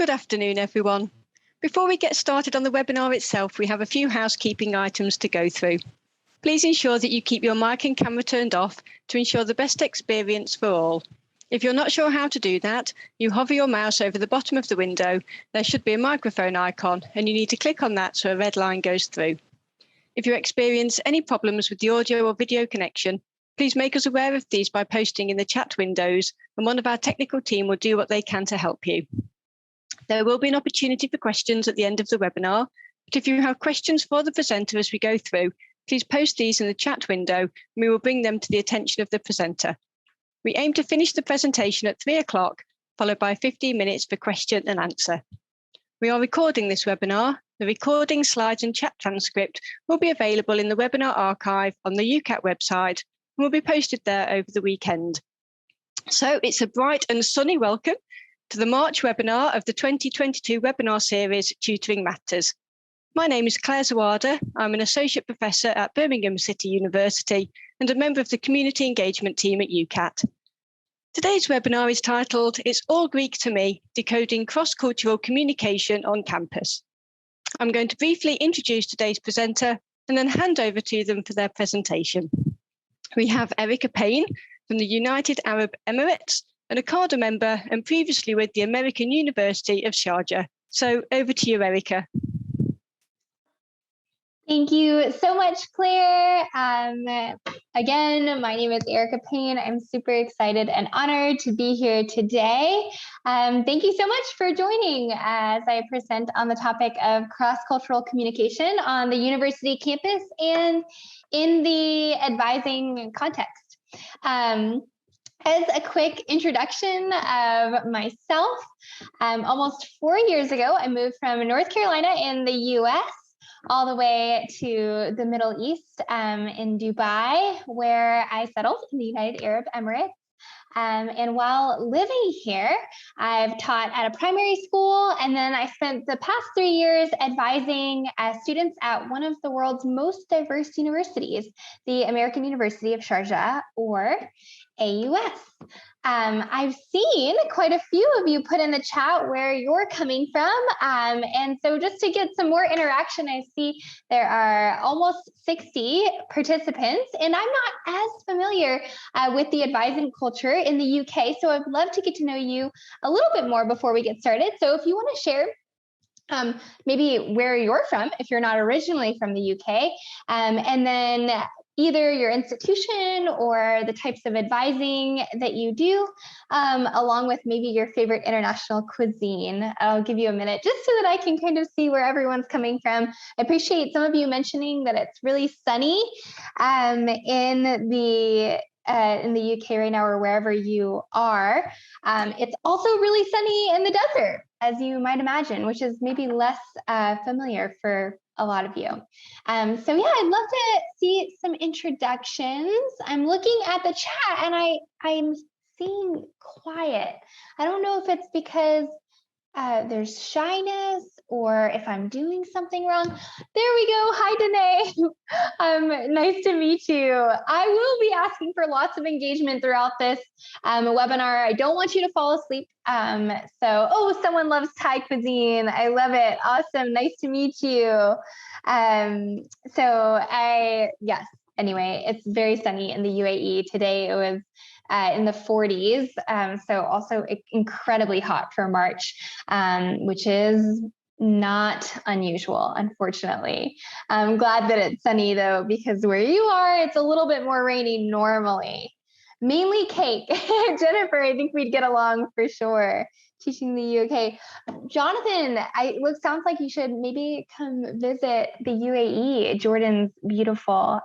Good afternoon, everyone. Before we get started on the webinar itself, we have a few housekeeping items to go through. Please ensure that you keep your mic and camera turned off to ensure the best experience for all. If you're not sure how to do that, you hover your mouse over the bottom of the window. There should be a microphone icon, and you need to click on that so a red line goes through. If you experience any problems with the audio or video connection, please make us aware of these by posting in the chat windows, and one of our technical team will do what they can to help you. There will be an opportunity for questions at the end of the webinar, but if you have questions for the presenter as we go through, please post these in the chat window and we will bring them to the attention of the presenter. We aim to finish the presentation at 3 o'clock, followed by 15 minutes for question and answer. We are recording this webinar. The recording, slides and chat transcript will be available in the webinar archive on the UCAT website and will be posted there over the weekend. So it's a bright and sunny welcome to the March webinar of the 2022 webinar series, Tutoring Matters. My name is Claire Zawada. I'm an Associate Professor at Birmingham City University and a member of the Community Engagement team at UCAT. Today's webinar is titled, It's All Greek to Me, Decoding Cross-Cultural Communication on Campus. I'm going to briefly introduce today's presenter and then hand over to them for their presentation. We have Erica Payne from the United Arab Emirates, an ACADA member and previously with the American University of Sharjah. So over to you, Erica. Thank you so much, Claire. Again, my name is Erica Payne. I'm super excited and honored to be here today. Thank you so much for joining as I present on the topic of cross-cultural communication on the university campus and in the advising context. As a quick introduction of myself, almost 4 years ago, I moved from North Carolina in the US all the way to the Middle East in Dubai, where I settled in the United Arab Emirates. And while living here, I've taught at a primary school, and then I spent the past 3 years advising students at one of the world's most diverse universities, the American University of Sharjah, or AUS. I've seen quite a few of you put in the chat where you're coming from. And so just to get some more interaction, I see there are almost 60 participants, and I'm not as familiar with the advising culture in the UK. So I'd love to get to know you a little bit more before we get started. So if you want to share maybe where you're from, if you're not originally from the UK, and then either your institution or the types of advising that you do, along with maybe your favorite international cuisine. I'll give you a minute just so that I can kind of see where everyone's coming from. I appreciate some of you mentioning that it's really sunny in the UK right now, or wherever you are. It's also really sunny in the desert, as you might imagine, which is maybe less familiar for a lot of you. So yeah, I'd love to see some introductions. I'm looking at the chat and I'm seeing quiet. I don't know if it's because there's shyness or if I'm doing something wrong. There we go. Hi, Danae. Nice to meet you. I will be asking for lots of engagement throughout this webinar. I don't want you to fall asleep. Oh, someone loves Thai cuisine. I love it. Awesome. Nice to meet you. Yes, anyway, it's very sunny in the UAE. Today it was in the 40s. So also incredibly hot for March, which is not unusual, unfortunately. I'm glad that it's sunny though, because where you are, it's a little bit more rainy normally. Mainly cake. Jennifer, I think we'd get along for sure. Teaching the UK. Jonathan, sounds like you should maybe come visit the UAE. Jordan's beautiful.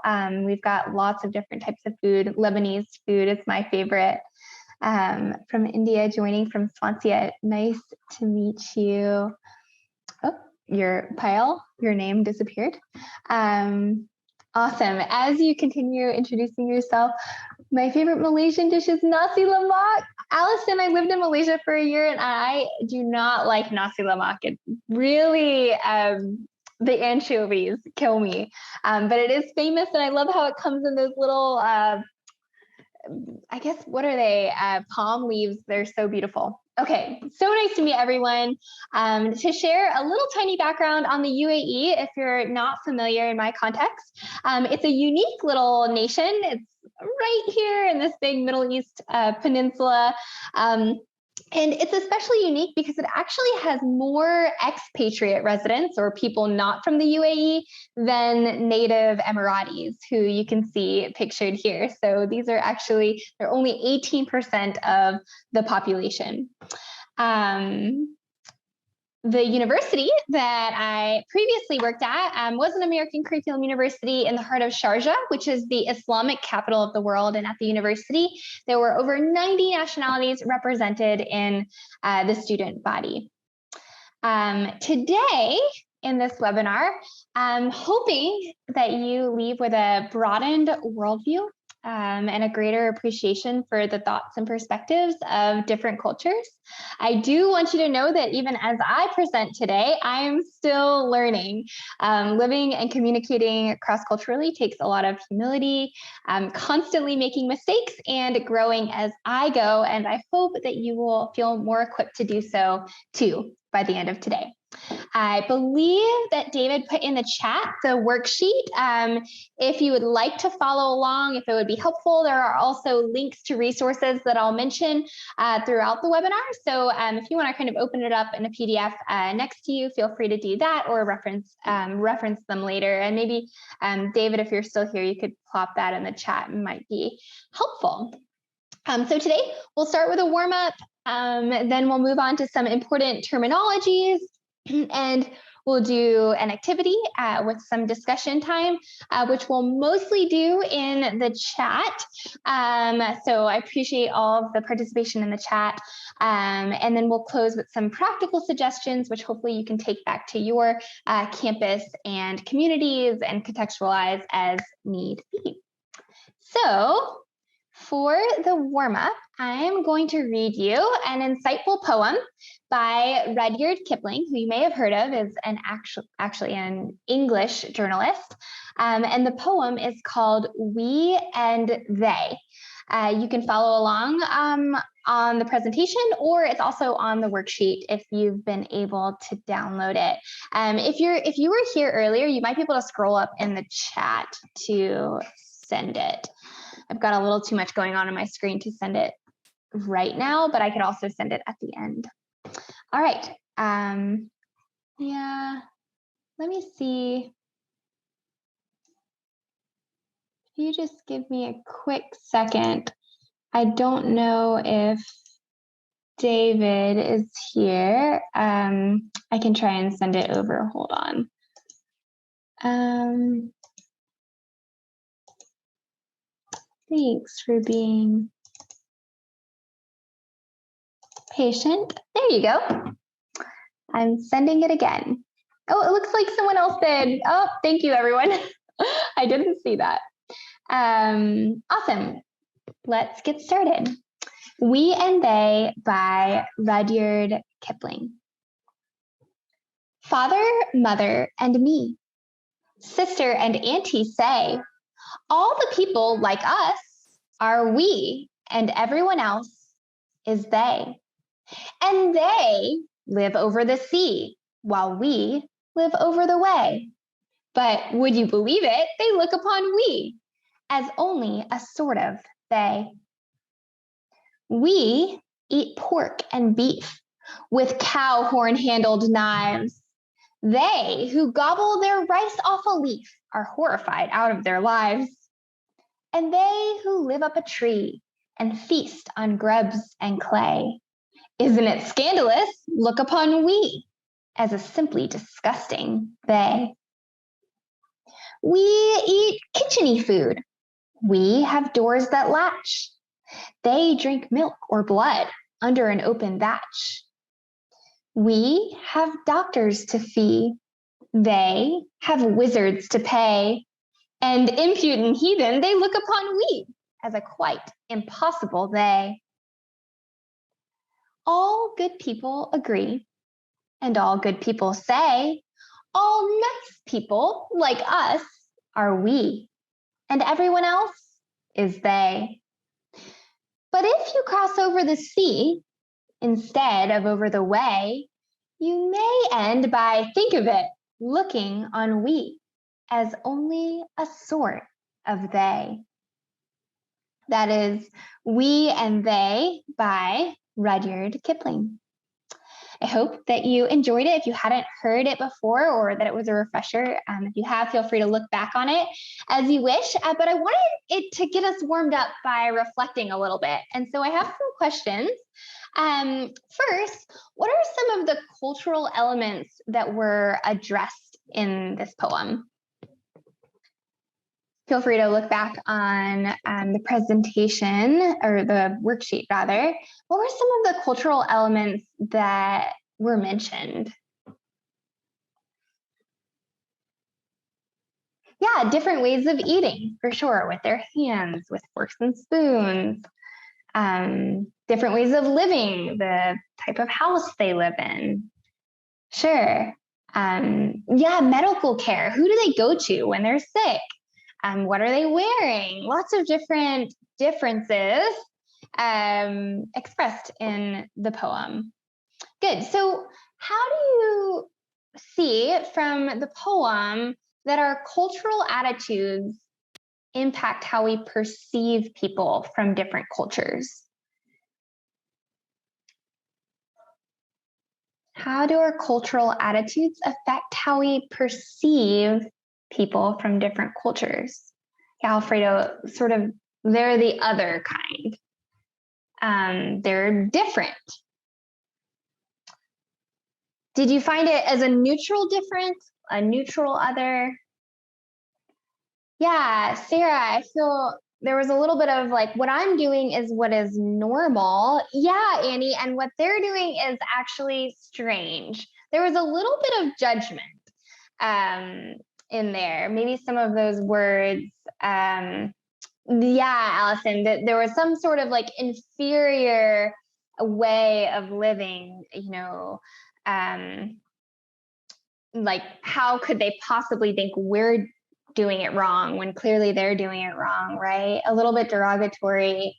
We've got lots of different types of food. Lebanese food is my favorite. From India, joining from Swansea. Nice to meet you. Oh, your name disappeared. Awesome. As you continue introducing yourself, my favorite Malaysian dish is nasi lemak. Allison, I lived in Malaysia for a year and I do not like nasi lemak. It really, the anchovies kill me. But it is famous and I love how it comes in those little I guess, what are they? Palm leaves. They're so beautiful. Okay, so nice to meet everyone. To share a little tiny background on the UAE, if you're not familiar in my context, it's a unique little nation. It's right here in this big Middle East peninsula. And it's especially unique because it actually has more expatriate residents or people not from the UAE than native Emiratis, who you can see pictured here. So these are actually, they're only 18% of the population. The university that I previously worked at was an American curriculum university in the heart of Sharjah, which is the Islamic capital of the world. And at the university, there were over 90 nationalities represented in the student body. Today, in this webinar, I'm hoping that you leave with a broadened worldview and a greater appreciation for the thoughts and perspectives of different cultures. I do want you to know that even as I present today, I am still learning. Living and communicating cross-culturally takes a lot of humility, constantly making mistakes and growing as I go. And I hope that you will feel more equipped to do so too by the end of today. I believe that David put in the chat the worksheet. If you would like to follow along, if it would be helpful, there are also links to resources that I'll mention throughout the webinar. So if you want to kind of open it up in a PDF next to you, feel free to do that or reference them later. And maybe, David, if you're still here, you could plop that in the chat. It might be helpful. So today we'll start with a warm-up, then we'll move on to some important terminologies, and we'll do an activity with some discussion time, which we'll mostly do in the chat. So I appreciate all of the participation in the chat. And then we'll close with some practical suggestions, which hopefully you can take back to your campus and communities and contextualize as need be. So for the warm-up, I'm going to read you an insightful poem by Rudyard Kipling, who you may have heard of, is actually an English journalist. And the poem is called We and They. You can follow along on the presentation, or it's also on the worksheet if you've been able to download it. If you were here earlier, you might be able to scroll up in the chat to send it. I've got a little too much going on my screen to send it right now, but I could also send it at the end. All right. Yeah, let me see. If you just give me a quick second. I don't know if David is here. I can try and send it over. Hold on. Thanks for being patient. There you go. I'm sending it again. Oh, it looks like someone else did. Oh, thank you, everyone. I didn't see that. Awesome. Let's get started. We and They by Rudyard Kipling. Father, mother, and me, sister and auntie say, all the people like us are we, and everyone else is they. And they live over the sea, while we live over the way. But would you believe it, they look upon we as only a sort of they. We eat pork and beef with cow horn-handled knives. They who gobble their rice off a leaf are horrified out of their lives. And they who live up a tree and feast on grubs and clay, isn't it scandalous? Look upon we as a simply disgusting they. We eat kitcheny food. We have doors that latch. They drink milk or blood under an open thatch. We have doctors to fee. They have wizards to pay. And impudent heathen, they look upon we as a quite impossible they. All good people agree, and all good people say, all nice people like us are we, and everyone else is they. But if you cross over the sea instead of over the way, you may end by, think of it, looking on we as only a sort of they. That is We and They by Rudyard Kipling. I hope that you enjoyed it. If you hadn't heard it before or that it was a refresher, if you have, feel free to look back on it as you wish. But I wanted it to get us warmed up by reflecting a little bit. And so I have some questions. First, what are some of the cultural elements that were addressed in this poem? Feel free to look back on the presentation, or the worksheet rather. What were some of the cultural elements that were mentioned? Yeah, different ways of eating, for sure, with their hands, with forks and spoons. Different ways of living, the type of house they live in. Sure. Yeah, medical care. Who do they go to when they're sick? What are they wearing? Lots of different differences expressed in the poem. Good. So how do you see from the poem that our cultural attitudes impact how we perceive people from different cultures? How do our cultural attitudes affect how we perceive people from different cultures? Yeah, Alfredo, sort of, they're the other kind. They're different. Did you find it as a neutral different, a neutral other? Yeah, Sarah, I feel there was a little bit of like, what I'm doing is what is normal. Yeah, Annie, and what they're doing is actually strange. There was a little bit of judgment in there. Maybe some of those words. Yeah, Allison, that there was some sort of like inferior way of living, like how could they possibly think we're doing it wrong when clearly they're doing it wrong, right? A little bit derogatory,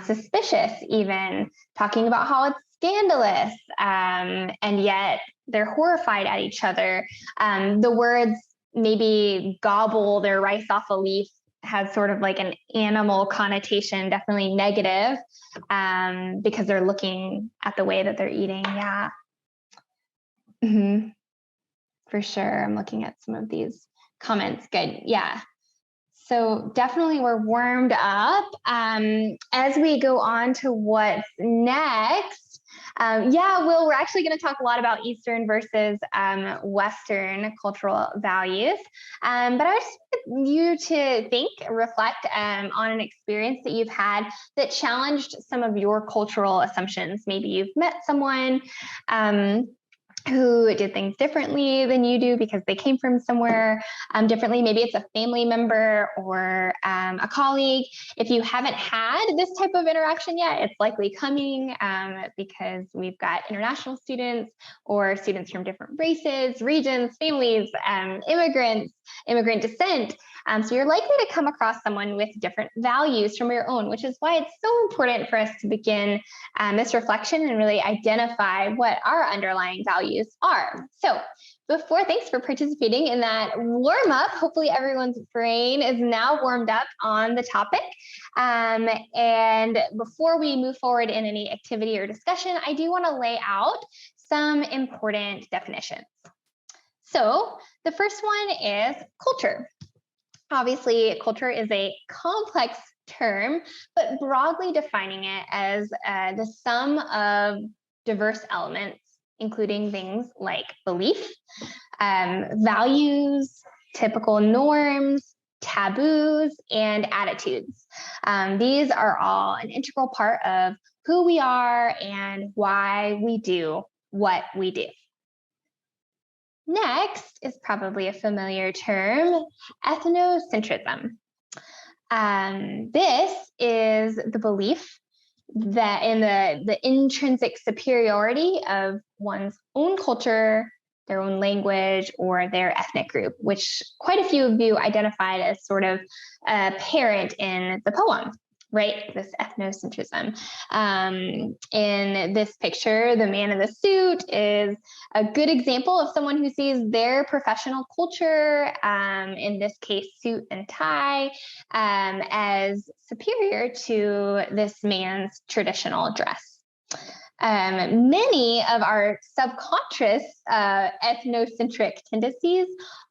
suspicious even, talking about how it's scandalous, and yet they're horrified at each other. The words maybe gobble their rice off a leaf has sort of like an animal connotation, definitely negative, because they're looking at the way that they're eating. Yeah. Mm-hmm. For sure. I'm looking at some of these comments. Good. Yeah. So definitely we're warmed up. As we go on to what's next, Will, we're actually going to talk a lot about Eastern versus Western cultural values. But I just want you to think, reflect on an experience that you've had that challenged some of your cultural assumptions. Maybe you've met someone who did things differently than you do because they came from somewhere differently. Maybe it's a family member or a colleague. If you haven't had this type of interaction yet, it's likely coming because we've got international students or students from different races, regions, families, immigrant descent. So you're likely to come across someone with different values from your own, which is why it's so important for us to begin this reflection and really identify what our underlying values are. So thanks for participating in that warm up. Hopefully everyone's brain is now warmed up on the topic. And before we move forward in any activity or discussion, I do want to lay out some important definitions. So the first one is culture. Obviously, culture is a complex term, but broadly defining it as the sum of diverse elements, including things like belief, values, typical norms, taboos, and attitudes. These are all an integral part of who we are and why we do what we do. Next is probably a familiar term, ethnocentrism. This is the belief that in the intrinsic superiority of one's own culture, their own language, or their ethnic group, which quite a few of you identified as sort of apparent in the poem, right? This ethnocentrism. In this picture, the man in the suit is a good example of someone who sees their professional culture, in this case, suit and tie, as superior to this man's traditional dress. Many of our subconscious ethnocentric tendencies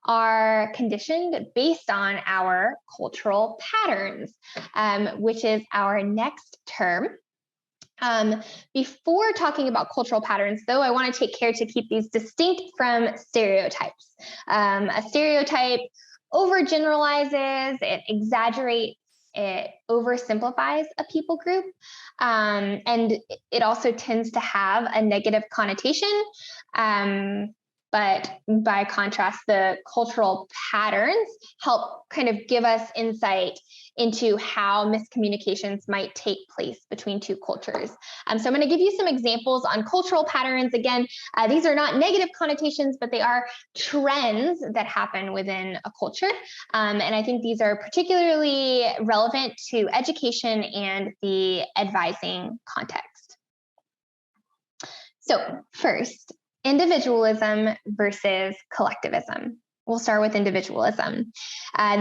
are conditioned based on our cultural patterns, which is our next term. Before talking about cultural patterns, though, I want to take care to keep these distinct from stereotypes. A stereotype overgeneralizes, it exaggerates, it oversimplifies a people group, and it also tends to have a negative connotation. But by contrast, the cultural patterns help kind of give us insight into how miscommunications might take place between two cultures. So I'm going to give you some examples on cultural patterns. Again, these are not negative connotations, but they are trends that happen within a culture. And I think these are particularly relevant to education and the advising context. So first, individualism versus collectivism. We'll start with individualism.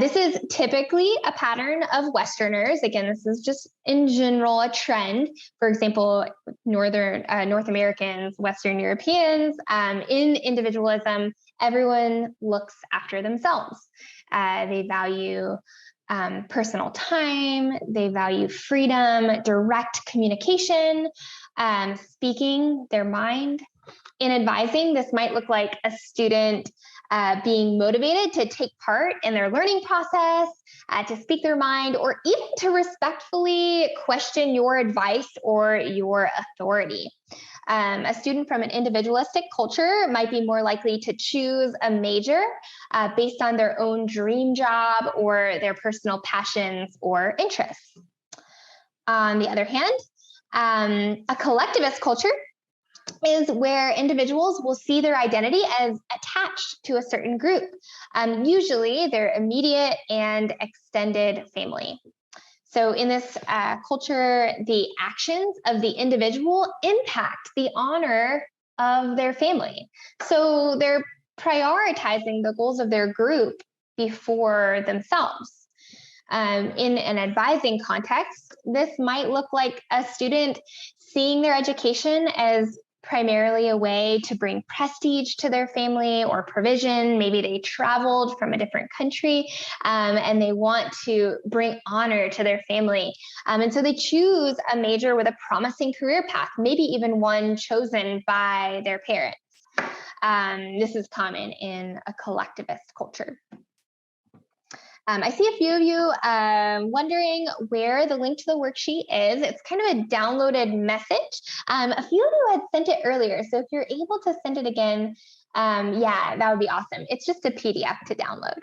This is typically a pattern of Westerners. Again, this is just in general a trend. For example, North Americans, Western Europeans, in individualism, everyone looks after themselves. They value personal time, they value freedom, direct communication, speaking their mind. In advising, this might look like a student being motivated to take part in their learning process, to speak their mind, or even to respectfully question your advice or your authority. A student from an individualistic culture might be more likely to choose a major based on their own dream job or their personal passions or interests. On the other hand, a collectivist culture is where individuals will see their identity as attached to a certain group, usually their immediate and extended family. So in this culture, the actions of the individual impact the honor of their family. So they're prioritizing the goals of their group before themselves. In an advising context, this might look like a student seeing their education as primarily a way to bring prestige to their family or provision. Maybe they traveled from a different country and they want to bring honor to their family. And so they choose a major with a promising career path, maybe even one chosen by their parents. This is common in a collectivist culture. I see a few of you wondering where the link to the worksheet is. It's kind of a downloaded message. A few of you had sent it earlier, so if you're able to send it again, yeah, that would be awesome. It's just a PDF to download.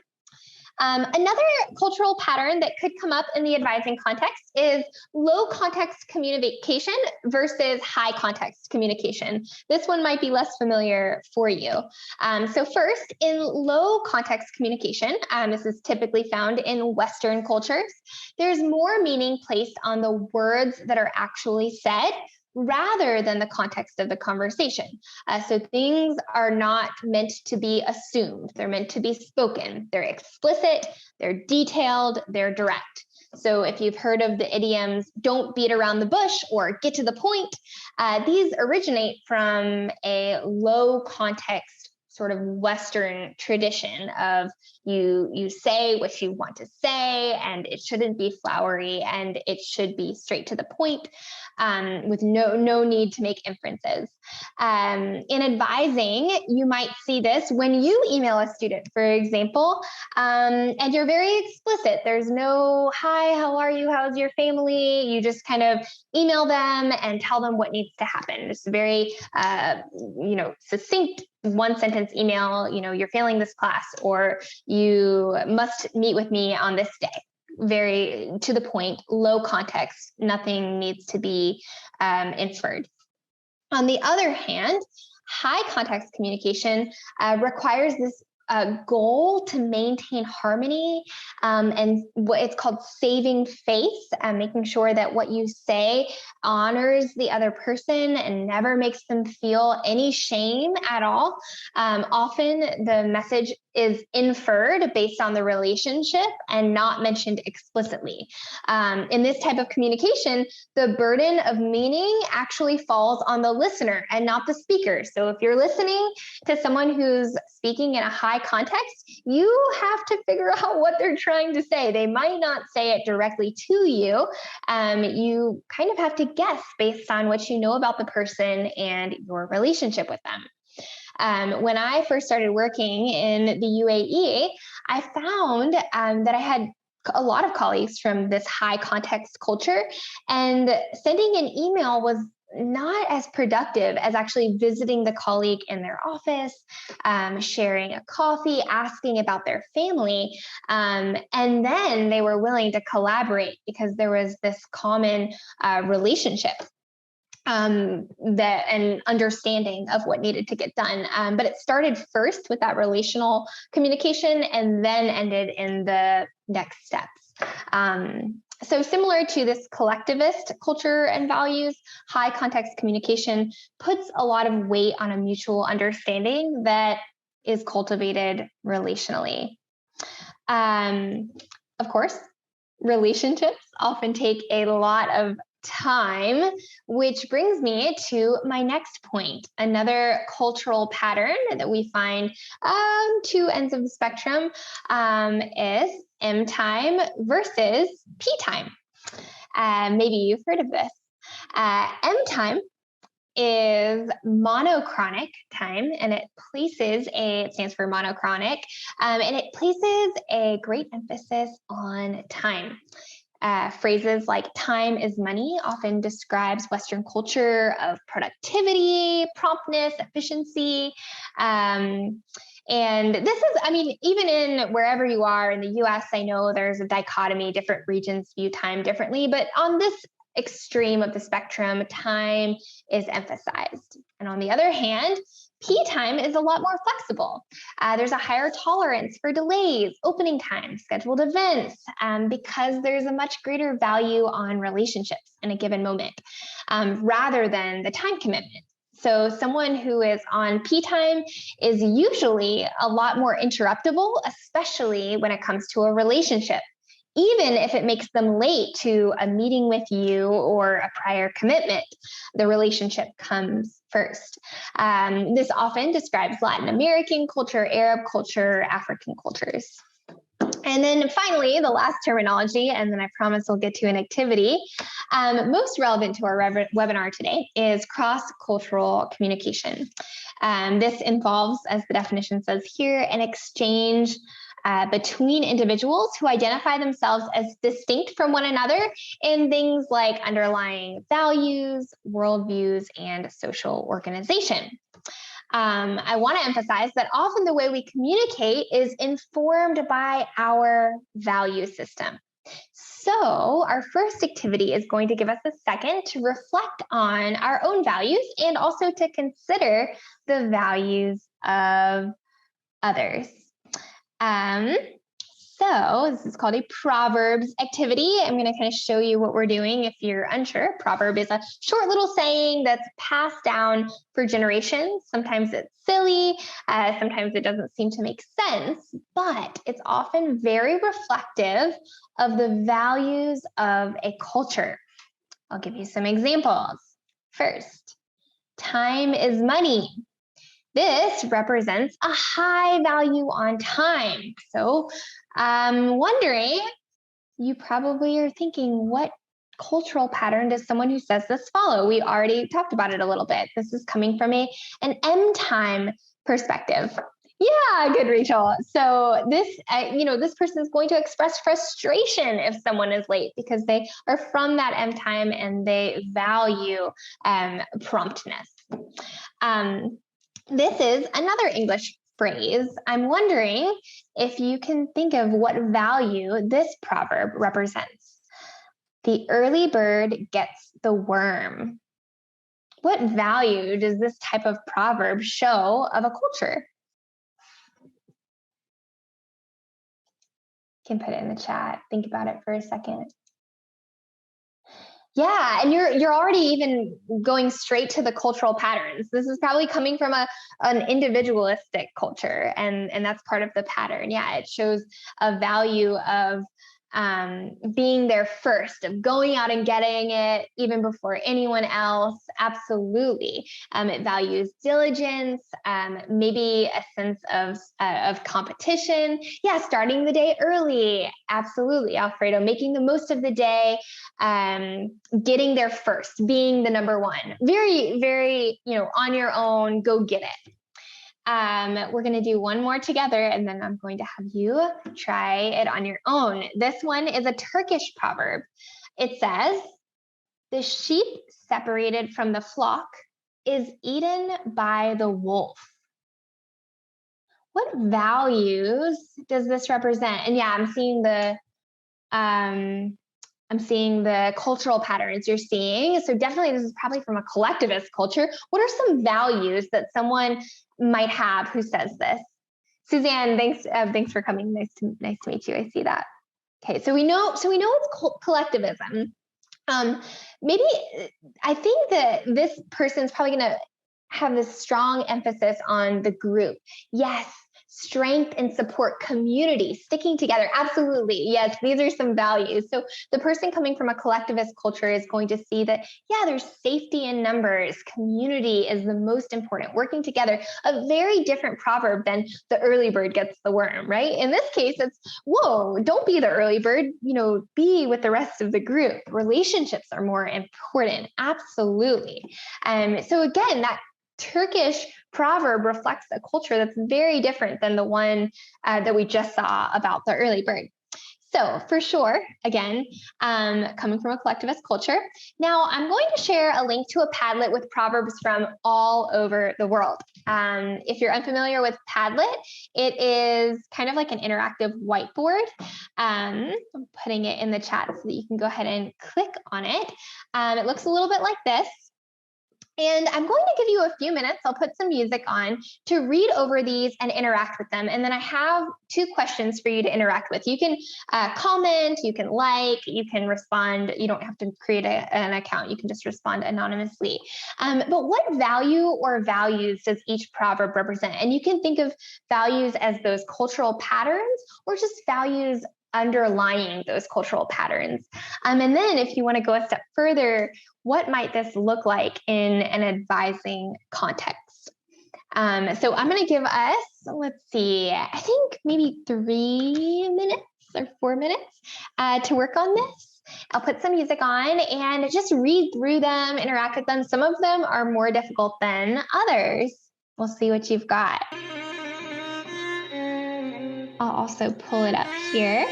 Another cultural pattern that could come up in the advising context is low context communication versus high context communication. This one might be less familiar for you. So first, in low context communication, this is typically found in Western cultures, there's more meaning placed on the words that are actually said rather than the context of the conversation. So things are not meant to be assumed. They're meant to be spoken. They're explicit, they're detailed, they're direct. So if you've heard of the idioms, don't beat around the bush or get to the point, these originate from a low context sort of Western tradition of you say what you want to say, and it shouldn't be flowery, and it should be straight to the point, with no need to make inferences. In advising, you might see this when you email a student, for example, and you're very explicit. There's no, hi, how are you? How's your family? You just kind of email them and tell them what needs to happen. Just very, succinct, one sentence email, you're failing this class, or you must meet with me on this day. Very to the point, low context, nothing needs to be inferred. On the other hand, high context communication requires this goal to maintain harmony, and what it's called saving face, and making sure that what you say honors the other person and never makes them feel any shame at all. Often the message is inferred based on the relationship and not mentioned explicitly. In this type of communication, the burden of meaning actually falls on the listener and not the speaker. So if you're listening to someone who's speaking in a high context, you have to figure out what they're trying to say. They might not say it directly to you. You kind of have to guess based on what you know about the person and your relationship with them. When I first started working in the UAE, I found that I had a lot of colleagues from this high context culture, and sending an email was not as productive as actually visiting the colleague in their office, sharing a coffee, asking about their family. And then they were willing to collaborate because there was this common relationship that and understanding of what needed to get done. But it started first with that relational communication and then ended in the next steps. So similar to this collectivist culture and values, high context communication puts a lot of weight on a mutual understanding that is cultivated relationally. Of course, relationships often take a lot of time, which brings me to my next point. Another cultural pattern that we find two ends of the spectrum is M time versus P time. Maybe you've heard of this. M time is monochronic time, and it stands for monochronic, and it places a great emphasis on time. Phrases like time is money often describes Western culture of productivity, promptness, efficiency. And this is, even in wherever you are in the US, I know there's a dichotomy, different regions view time differently, but on this extreme of the spectrum, time is emphasized. And on the other hand, P time is a lot more flexible. There's a higher tolerance for delays, opening times, scheduled events, because there's a much greater value on relationships in a given moment, rather than the time commitment. So someone who is on P time is usually a lot more interruptible, especially when it comes to a relationship, even if it makes them late to a meeting with you or a prior commitment. The relationship comes first. This often describes Latin American culture, Arab culture, African cultures. And then finally, the last terminology, and then I promise we'll get to an activity, most relevant to our webinar today is cross-cultural communication. This involves, as the definition says here, an exchange between individuals who identify themselves as distinct from one another in things like underlying values, worldviews, and social organization. I want to emphasize that often the way we communicate is informed by our value system. So our first activity is going to give us a second to reflect on our own values and also to consider the values of others. So this is called a Proverbs activity. I'm going to kind of show you what we're doing if you're unsure. Proverb is a short little saying that's passed down for generations. Sometimes it's silly, sometimes it doesn't seem to make sense, but it's often very reflective of the values of a culture. I'll give you some examples. First, time is money. This represents a high value on time. So I'm wondering, you probably are thinking, what cultural pattern does someone who says this follow? We already talked about it a little bit. This is coming from an M time perspective. Yeah, good, Rachel. So this, this person is going to express frustration if someone is late because they are from that M time and they value promptness. This is another English phrase. I'm wondering if you can think of what value this proverb represents. The early bird gets the worm. What value does this type of proverb show of a culture? can put it in the chat. Think about it for a second. Yeah, and you're already even going straight to the cultural patterns. This is probably coming from an individualistic culture, and that's part of the pattern. Yeah, it shows a value of being there first, of going out and getting it even before anyone else. Absolutely. It values diligence, maybe a sense of competition. Yeah, starting the day early. Absolutely, Alfredo. Making the most of the day, getting there first, being the number one. Very, very, on your own, go get it. We're going to do one more together, and then I'm going to have you try it on your own. This one is a Turkish proverb. It says, "The sheep separated from the flock is eaten by the wolf." What values does this represent? And yeah, I'm seeing the cultural patterns you're seeing. So definitely this is probably from a collectivist culture. What are some values that someone might have who says this? Suzanne, thanks for coming. Nice to meet you. I see that. Okay, so we know it's collectivism. Maybe I think that this person's probably going to have this strong emphasis on the group. Yes, strength and support, community, sticking together. Absolutely. Yes, these are some values. So the person coming from a collectivist culture is going to see that, yeah, there's safety in numbers. Community is the most important, working together. A very different proverb than the early bird gets the worm, right? In this case, it's, whoa, don't be the early bird, be with the rest of the group. Relationships are more important. Absolutely. So again, that Turkish proverb reflects a culture that's very different than the one that we just saw about the early bird. So for sure, again, coming from a collectivist culture. Now I'm going to share a link to a Padlet with proverbs from all over the world. If you're unfamiliar with Padlet, it is kind of like an interactive whiteboard. I'm putting it in the chat so that you can go ahead and click on it. It looks a little bit like this. And I'm going to give you a few minutes. I'll put some music on to read over these and interact with them. And then I have 2 questions for you to interact with. You can comment, you can like, you can respond. You don't have to create an account. You can just respond anonymously. But what value or values does each proverb represent? And you can think of values as those cultural patterns or just values underlying those cultural patterns. And then if you want to go a step further, what might this look like in an advising context? So I'm going to give us, let's see, I think maybe 3 minutes or 4 minutes to work on this. I'll put some music on and just read through them, interact with them. Some of them are more difficult than others. We'll see what you've got. I'll also pull it up here.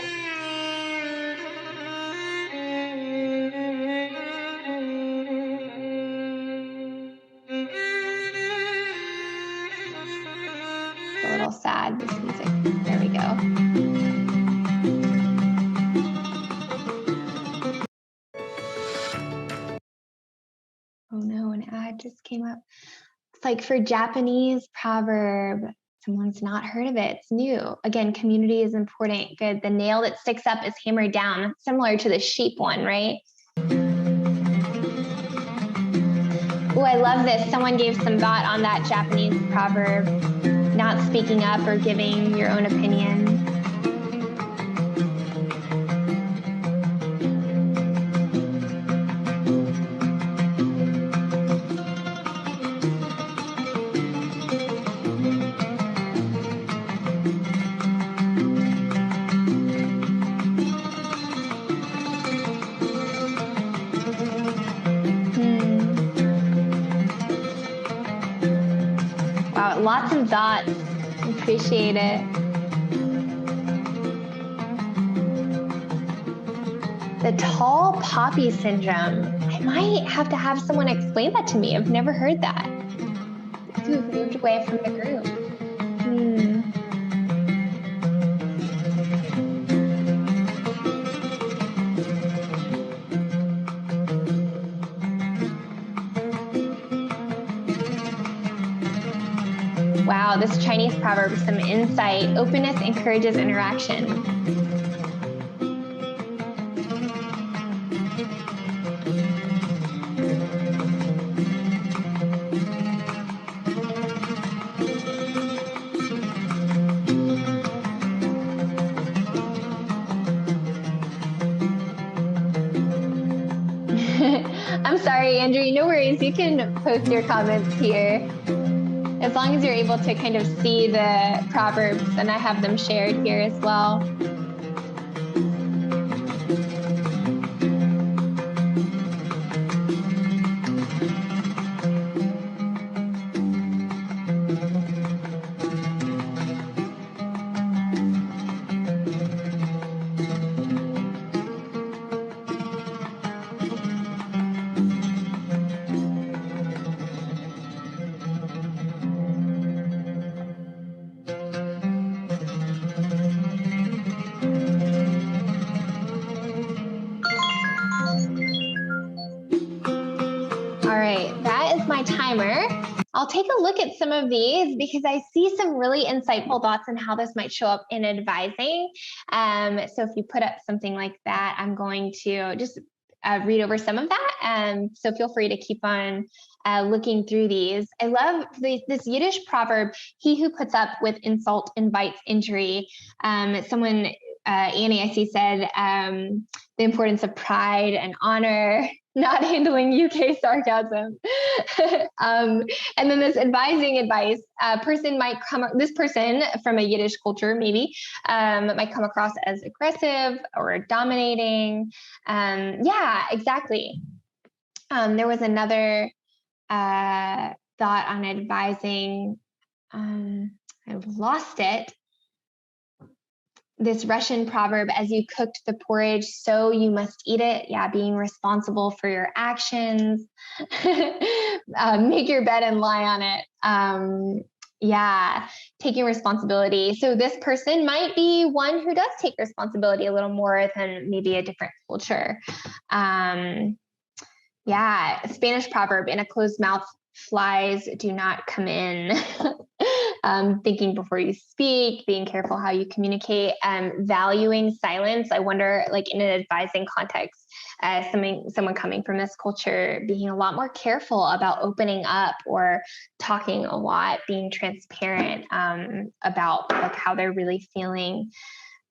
It's a little sad, this music. There we go. Oh no, an ad just came up. It's like for Japanese proverb. Someone's not heard of it. It's new. Again, community is important. Good. The nail that sticks up is hammered down. Similar to the sheep one, right? Oh, I love this. Someone gave some thought on that Japanese proverb, not speaking up or giving your own opinion. Wow, lots of thoughts. Appreciate it. The tall poppy syndrome. I might have to have someone explain that to me. I've never heard that. Who've moved away from the group. Wow, this Chinese proverb, some insight. Openness encourages interaction. I'm sorry, Andrew. No worries. You can post your comments here. As long as you're able to kind of see the proverbs, and I have them shared here as well. All right, that is my timer. I'll take a look at some of these because I see some really insightful thoughts on how this might show up in advising. So if you put up something like that, I'm going to just read over some of that. So feel free to keep on looking through these. I love this Yiddish proverb, he who puts up with insult invites injury. Someone, Annie, I see, said the importance of pride and honor, not handling UK sarcasm. And then this advising advice, this person from a Yiddish culture maybe might come across as aggressive or dominating. Yeah, exactly. There was another thought on advising. I've lost it. This Russian proverb, as you cooked the porridge, so you must eat it. Yeah, being responsible for your actions. Make your bed and lie on it. Yeah, taking responsibility. So this person might be one who does take responsibility a little more than maybe a different culture. Yeah, Spanish proverb, in a closed mouth, flies do not come in. Thinking before you speak, being careful how you communicate, valuing silence. I wonder, like in an advising context, someone coming from this culture being a lot more careful about opening up or talking a lot, being transparent about like how they're really feeling.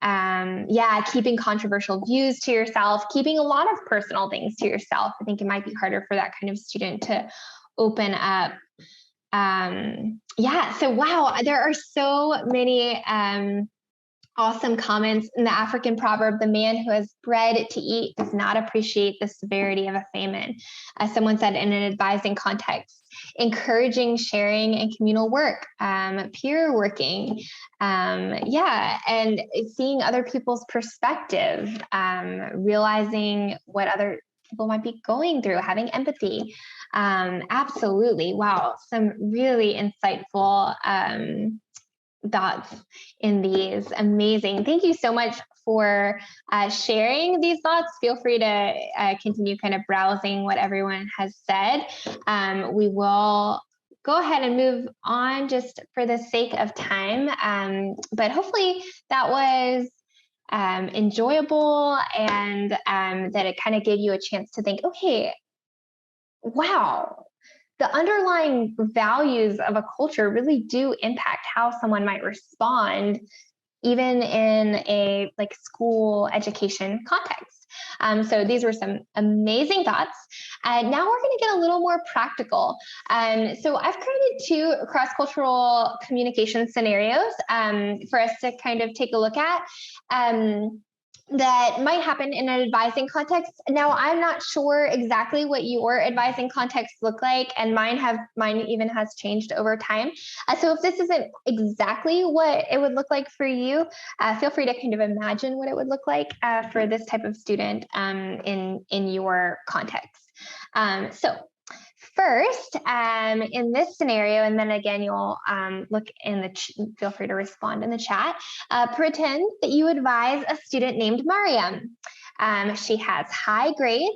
Yeah, keeping controversial views to yourself, keeping a lot of personal things to yourself. I think it might be harder for that kind of student to open up. Yeah, so wow, there are so many awesome comments in the African proverb, the man who has bread to eat does not appreciate the severity of a famine. Someone said in an advising context, encouraging sharing and communal work, peer working, yeah, and seeing other people's perspective, realizing what other people might be going through, having empathy. Absolutely. Wow. Some really insightful thoughts in these. Amazing. Thank you so much for sharing these thoughts. Feel free to continue kind of browsing what everyone has said. We will go ahead and move on just for the sake of time. But hopefully that was enjoyable and that it kind of gave you a chance to think, okay, wow, the underlying values of a culture really do impact how someone might respond, even in a like school education context. So these were some amazing thoughts. Now we're going to get a little more practical. So I've created 2 cross-cultural communication scenarios for us to kind of take a look at. That might happen in an advising context. Now, I'm not sure exactly what your advising context look like, and mine even has changed over time. So if this isn't exactly what it would look like for you, feel free to kind of imagine what it would look like for this type of student in your context. So first, in this scenario, and then again, you'll look in feel free to respond in the chat. Pretend that you advise a student named Mariam. She has high grades,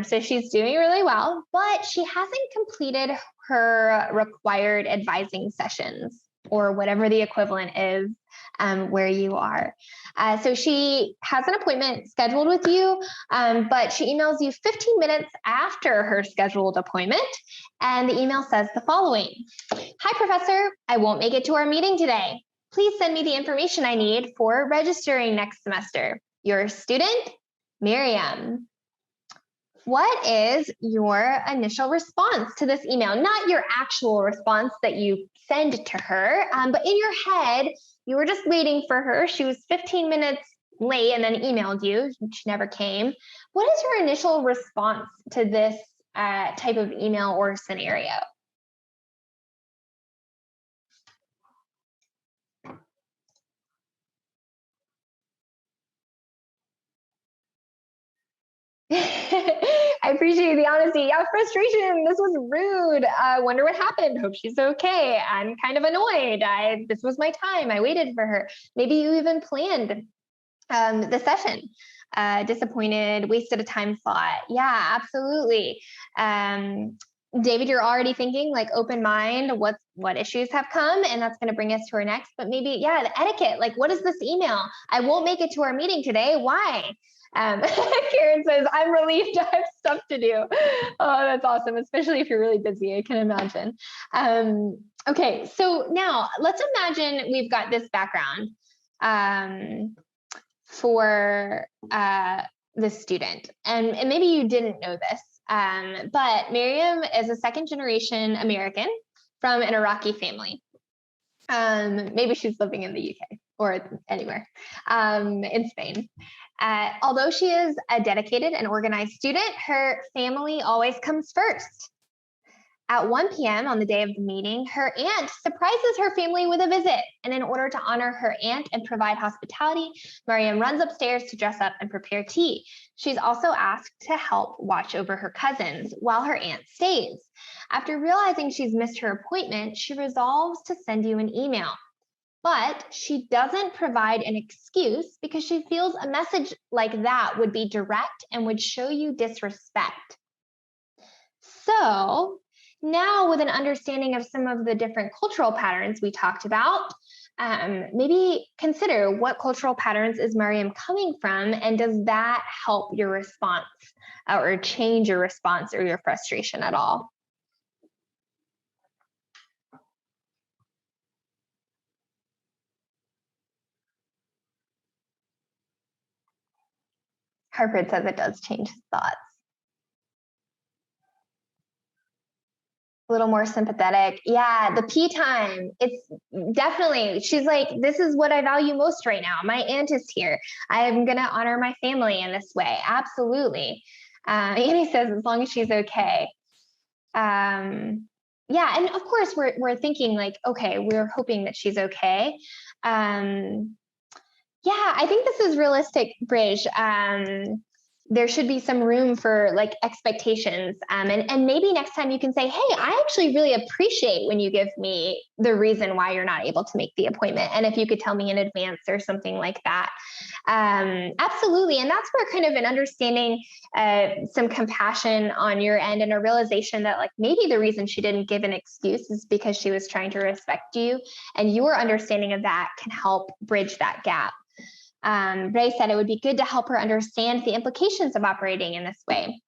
so she's doing really well, but she hasn't completed her required advising sessions, or whatever the equivalent is where you are. So she has an appointment scheduled with you, but she emails you 15 minutes after her scheduled appointment. And the email says the following: "Hi, Professor, I won't make it to our meeting today. Please send me the information I need for registering next semester. Your student, Miriam." what is your initial response to this email? Not your actual response that you send to her, but in your head, you were just waiting for her. She was 15 minutes late and then emailed you. She never came. What is your initial response to this type of email or scenario? I appreciate the honesty. Yeah, frustration. This was rude. I wonder what happened. Hope she's okay. I'm kind of annoyed. This was my time. I waited for her. Maybe you even planned the session. Disappointed, wasted a time slot. Yeah, absolutely. David, you're already thinking like open mind, what issues have come, and that's going to bring us to our next. But maybe, yeah, the etiquette. Like, what is this email? I won't make it to our meeting today. Why? Karen says, I'm relieved I have stuff to do. Oh, that's awesome, especially if you're really busy, I can imagine. Okay, so now let's imagine we've got this background for this student. And maybe you didn't know this, but Miriam is a second-generation American from an Iraqi family. Maybe she's living in the UK or anywhere in Spain. Although she is a dedicated and organized student, her family always comes first. At 1 p.m. on the day of the meeting, her aunt surprises her family with a visit. And in order to honor her aunt and provide hospitality, Mariam runs upstairs to dress up and prepare tea. She's also asked to help watch over her cousins while her aunt stays. After realizing she's missed her appointment, she resolves to send you an email. But she doesn't provide an excuse because she feels a message like that would be direct and would show you disrespect. So now, with an understanding of some of the different cultural patterns we talked about, maybe consider what cultural patterns is Mariam coming from, and does that help your response or change your response or your frustration at all? Harpreet says it does change his thoughts. A little more sympathetic. Yeah, the P time. It's definitely, she's like, this is what I value most right now. My aunt is here. I'm going to honor my family in this way. Absolutely. Annie says, as long as she's okay. Yeah, and of course, we're thinking like, okay, we're hoping that she's okay. Yeah, I think this is realistic, Bridge. There should be some room for like expectations. And maybe next time you can say, hey, I actually really appreciate when you give me the reason why you're not able to make the appointment. And if you could tell me in advance or something like that. Absolutely. And that's where kind of an understanding, some compassion on your end and a realization that like maybe the reason she didn't give an excuse is because she was trying to respect you, and your understanding of that can help bridge that gap. Ray said it would be good to help her understand the implications of operating in this way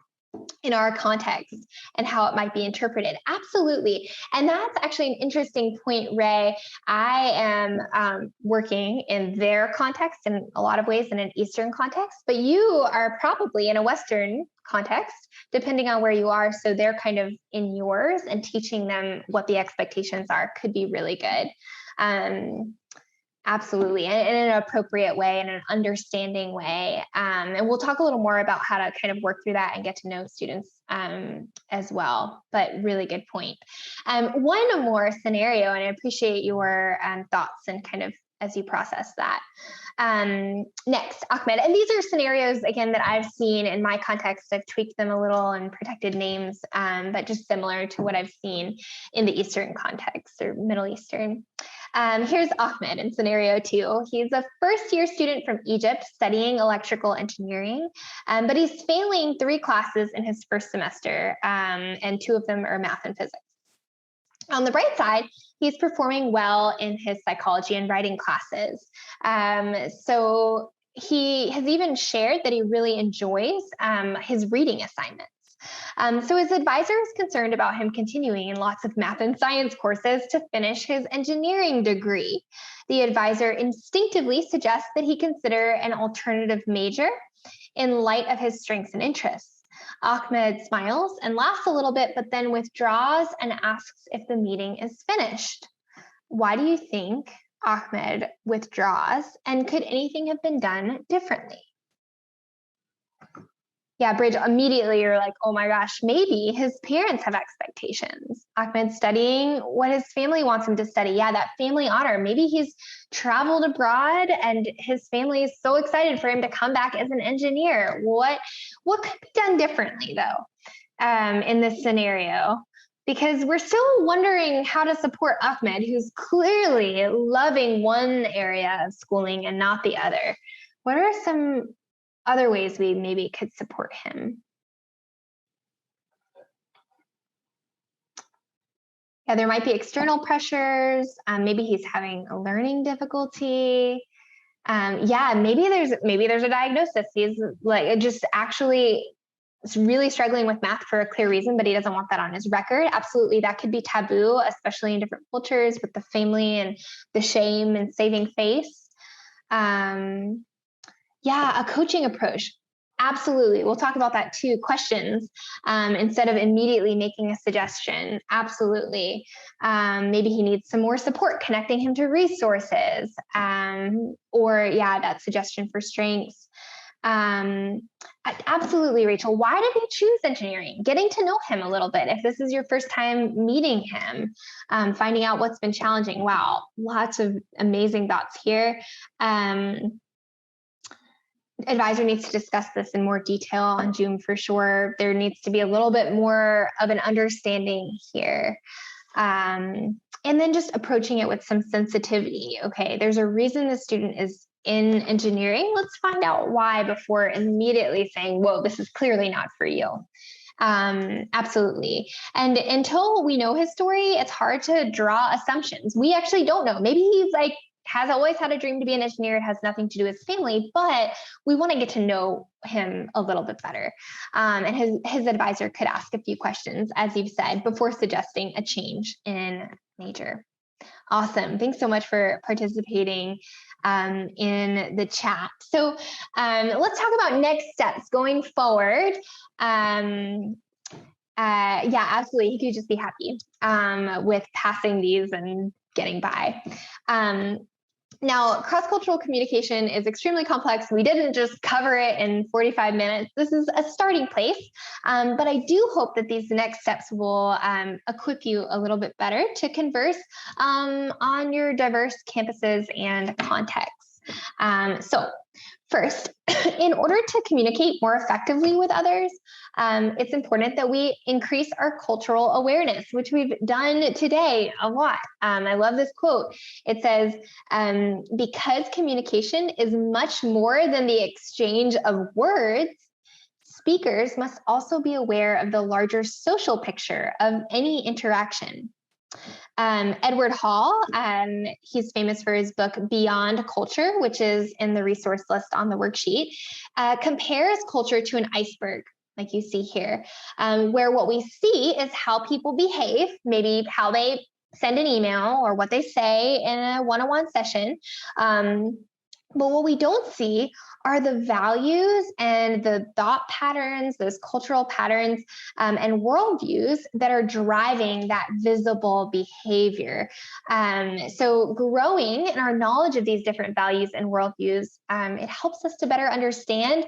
in our context and how it might be interpreted. Absolutely. And that's actually an interesting point, Ray. I am working in their context in a lot of ways in an Eastern context, but you are probably in a Western context, depending on where you are. So they're kind of in yours, and teaching them what the expectations are could be really good. Absolutely, and in an appropriate way, in an understanding way. And we'll talk a little more about how to kind of work through that and get to know students as well. But really good point. One more scenario, and I appreciate your thoughts and kind of as you process that. Next, Ahmed, and these are scenarios, again, that I've seen in my context. I've tweaked them a little and protected names, but just similar to what I've seen in the Eastern context or Middle Eastern. Here's Ahmed in scenario 2. He's a first-year student from Egypt studying electrical engineering, but he's failing 3 classes in his first semester, and 2 of them are math and physics. On the bright side, he's performing well in his psychology and writing classes. So he has even shared that he really enjoys his reading assignments. So his advisor is concerned about him continuing in lots of math and science courses to finish his engineering degree. The advisor instinctively suggests that he consider an alternative major in light of his strengths and interests. Ahmed smiles and laughs a little bit, but then withdraws and asks if the meeting is finished. Why do you think Ahmed withdraws? And could anything have been done differently? Yeah, Bridge, immediately you're like, oh my gosh, maybe his parents have expectations. Ahmed's studying what his family wants him to study. Yeah, that family honor. Maybe he's traveled abroad and his family is so excited for him to come back as an engineer. What could be done differently, though, in this scenario? Because we're still wondering how to support Ahmed, who's clearly loving one area of schooling and not the other. What are some other ways we maybe could support him? Yeah, there might be external pressures. Maybe he's having a learning difficulty. Yeah, maybe there's a diagnosis. He's like just actually really struggling with math for a clear reason, but he doesn't want that on his record. Absolutely, that could be taboo, especially in different cultures with the family and the shame and saving face. Yeah, a coaching approach. Absolutely. We'll talk about that too. Questions instead of immediately making a suggestion. Absolutely. Maybe he needs some more support, connecting him to resources, or yeah, that suggestion for strengths. Absolutely, Rachel. Why did he choose engineering? Getting to know him a little bit. If this is your first time meeting him, finding out what's been challenging. Wow, lots of amazing thoughts here. Advisor needs to discuss this in more detail on Zoom for sure. There needs to be a little bit more of an understanding here. And then just approaching it with some sensitivity. Okay, there's a reason the student is in engineering. Let's find out why before immediately saying, whoa, this is clearly not for you. Absolutely. And until we know his story, it's hard to draw assumptions. We actually don't know. Maybe he's like, has always had a dream to be an engineer. It has nothing to do with his family, but we want to get to know him a little bit better. And his advisor could ask a few questions, as you've said, before suggesting a change in major. Awesome. Thanks so much for participating in the chat. So let's talk about next steps going forward. Yeah, absolutely. He could just be happy with passing these and getting by. Now, cross-cultural communication is extremely complex. We didn't just cover it in 45 minutes. This is a starting place, but I do hope that these next steps will equip you a little bit better to converse on your diverse campuses and contexts. So first, in order to communicate more effectively with others, it's important that we increase our cultural awareness, which we've done today a lot. I love this quote. It says, because communication is much more than the exchange of words, speakers must also be aware of the larger social picture of any interaction. Edward Hall, he's famous for his book Beyond Culture, which is in the resource list on the worksheet, compares culture to an iceberg, like you see here, where what we see is how people behave, maybe how they send an email or what they say in a one-on-one session. But what we don't see are the values and the thought patterns, those cultural patterns and worldviews that are driving that visible behavior. So growing in our knowledge of these different values and worldviews, it helps us to better understand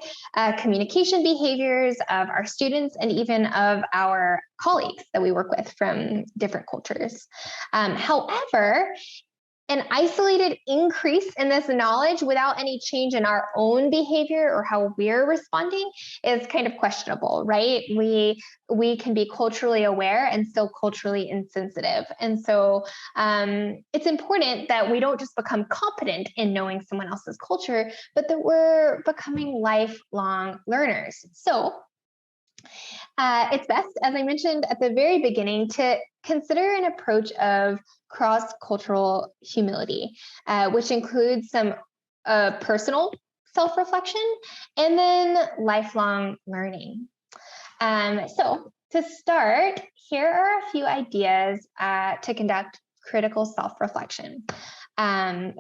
communication behaviors of our students and even of our colleagues that we work with from different cultures. However, an isolated increase in this knowledge without any change in our own behavior or how we're responding is kind of questionable, right? We can be culturally aware and still culturally insensitive. And so it's important that we don't just become competent in knowing someone else's culture, but that we're becoming lifelong learners. So it's best, as I mentioned at the very beginning, to consider an approach of cross-cultural humility, which includes some personal self-reflection and then lifelong learning. So to start, here are a few ideas to conduct critical self-reflection.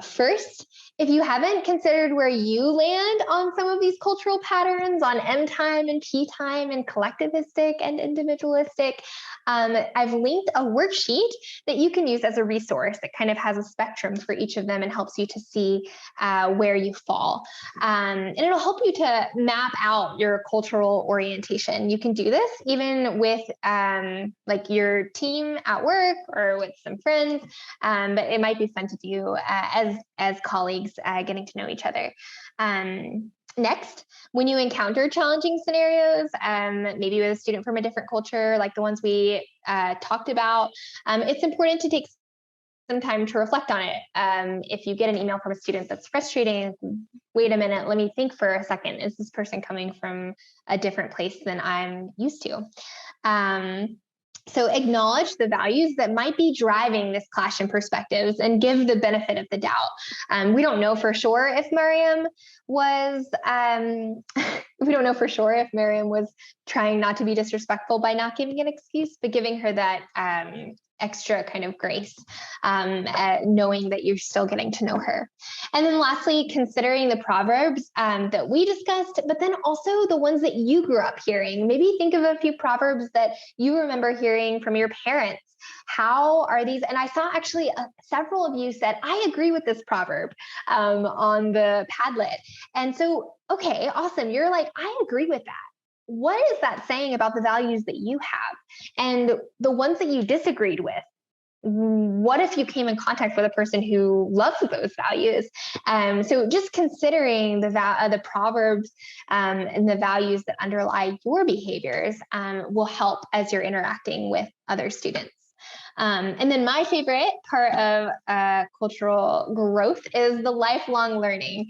First, if you haven't considered where you land on some of these cultural patterns on M time and P time and collectivistic and individualistic, I've linked a worksheet that you can use as a resource that kind of has a spectrum for each of them and helps you to see where you fall. And it'll help you to map out your cultural orientation. You can do this even with like your team at work or with some friends, but it might be fun to do as colleagues getting to know each other. Next, when you encounter challenging scenarios, maybe with a student from a different culture, like the ones we talked about, it's important to take some time to reflect on it. If you get an email from a student that's frustrating, wait a minute, let me think for a second. Is this person coming from a different place than I'm used to? So acknowledge the values that might be driving this clash in perspectives and give the benefit of the doubt. We don't know for sure if Miriam was, trying not to be disrespectful by not giving an excuse, but giving her that extra kind of grace, knowing that you're still getting to know her. And then lastly, considering the proverbs that we discussed, but then also the ones that you grew up hearing. Maybe think of a few proverbs that you remember hearing from your parents. How are these? And I saw actually several of you said, I agree with this proverb on the Padlet. And so, okay, awesome. You're like, I agree with that. What is that saying about the values that you have? And the ones that you disagreed with, what if you came in contact with a person who loves those values? So just considering the proverbs and the values that underlie your behaviors will help as you're interacting with other students. And then my favorite part of cultural growth is the lifelong learning.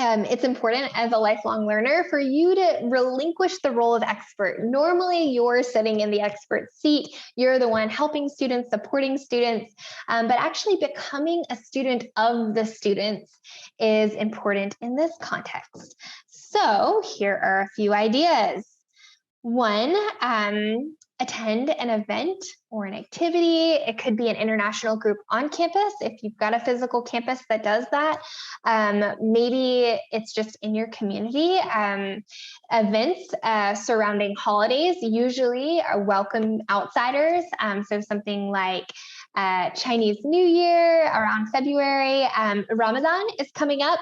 It's important as a lifelong learner for you to relinquish the role of expert. Normally, you're sitting in the expert seat. You're the one helping students, supporting students, but actually becoming a student of the students is important in this context. So here are a few ideas. One, attend an event or an activity. It could be an international group on campus if you've got a physical campus that does that. Maybe it's just in your community. Events surrounding holidays usually welcome outsiders. So something like Chinese New Year around February. Ramadan is coming up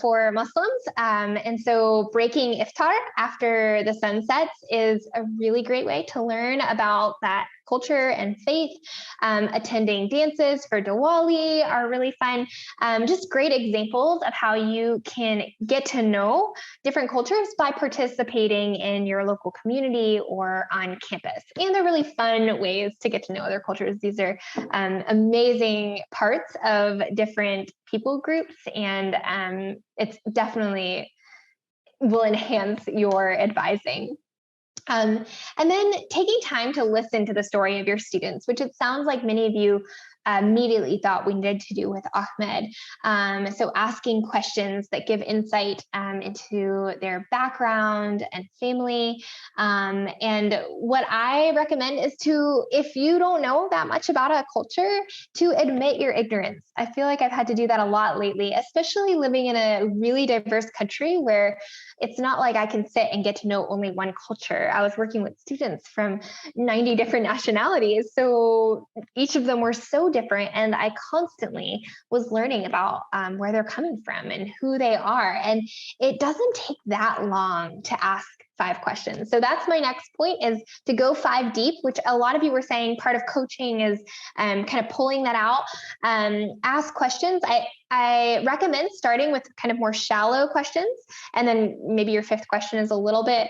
for Muslims. And so breaking iftar after the sun sets is a really great way to learn about that culture and faith. Attending dances for Diwali are really fun. Just great examples of how you can get to know different cultures by participating in your local community or on campus. And they're really fun ways to get to know other cultures. These are amazing parts of different people groups, and it's definitely will enhance your advising. And then taking time to listen to the story of your students, which it sounds like many of you immediately thought we needed to do with Ahmed. So asking questions that give insight into their background and family. And what I recommend is to, if you don't know that much about a culture, to admit your ignorance. I feel like I've had to do that a lot lately, especially living in a really diverse country where it's not like I can sit and get to know only one culture. I was working with students from 90 different nationalities. So each of them were so different. And I constantly was learning about where they're coming from and who they are. And it doesn't take that long to ask 5 questions. So that's my next point, is to go 5 deep, which a lot of you were saying part of coaching is kind of pulling that out. Ask questions. I recommend starting with kind of more shallow questions. And then maybe your 5th question is a little bit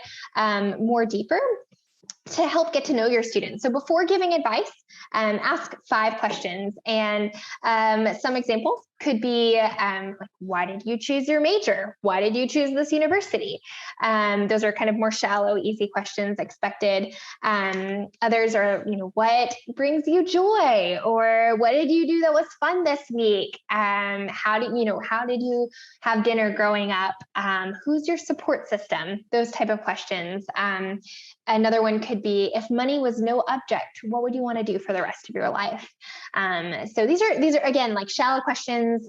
more deeper to help get to know your students. So before giving advice, ask 5 questions. And some examples could be like, why did you choose your major? Why did you choose this university? Those are kind of more shallow, easy questions expected. Others are, what brings you joy? Or what did you do that was fun this week? How did you have dinner growing up? Who's your support system? Those type of questions. Another one could be, if money was no object, what would you want to do for the rest of your life? So these are again, like shallow questions,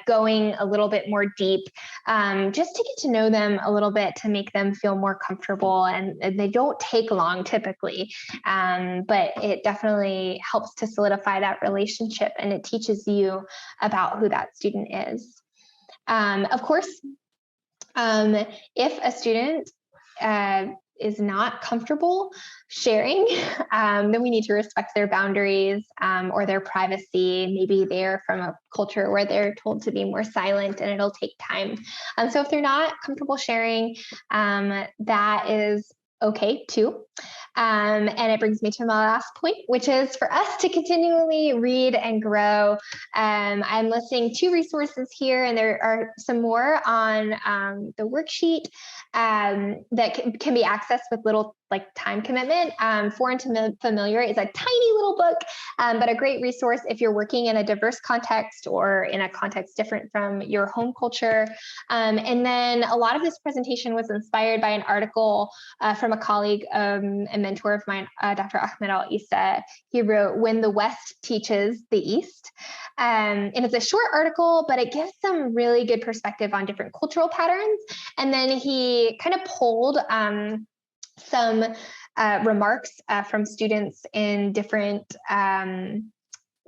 going a little bit more deep, just to get to know them a little bit, to make them feel more comfortable. And they don't take long typically, but it definitely helps to solidify that relationship, and it teaches you about who that student is. Of course, if a student is not comfortable sharing, then we need to respect their boundaries, or their privacy. Maybe they're from a culture where they're told to be more silent, and it'll take time. So if they're not comfortable sharing, that is okay too. And it brings me to my last point, which is for us to continually read and grow. I'm listing 2 resources here, and there are some more on the worksheet that can be accessed with little time commitment. Foreign to Familiar is a tiny little book, but a great resource if you're working in a diverse context or in a context different from your home culture. And then a lot of this presentation was inspired by an article from a colleague, a mentor of mine, Dr. Ahmed Al-Issa. He wrote, "When the West Teaches the East." And it's a short article, but it gives some really good perspective on different cultural patterns. And then he kind of polled some remarks from students in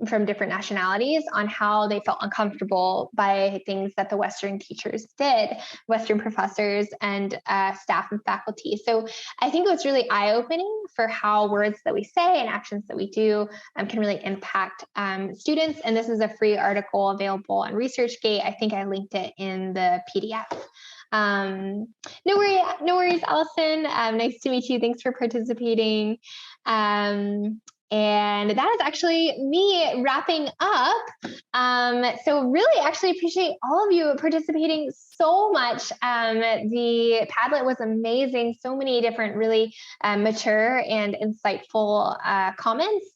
from different nationalities on how they felt uncomfortable by things that the Western teachers did, Western professors and staff and faculty. So I think it was really eye-opening for how words that we say and actions that we do can really impact students. And this is a free article available on ResearchGate. I think I linked it in the PDF. No worries, Allison. Nice to meet you. Thanks for participating. And that is actually me wrapping up. So really actually appreciate all of you participating so much. The Padlet was amazing. So many different really mature and insightful comments.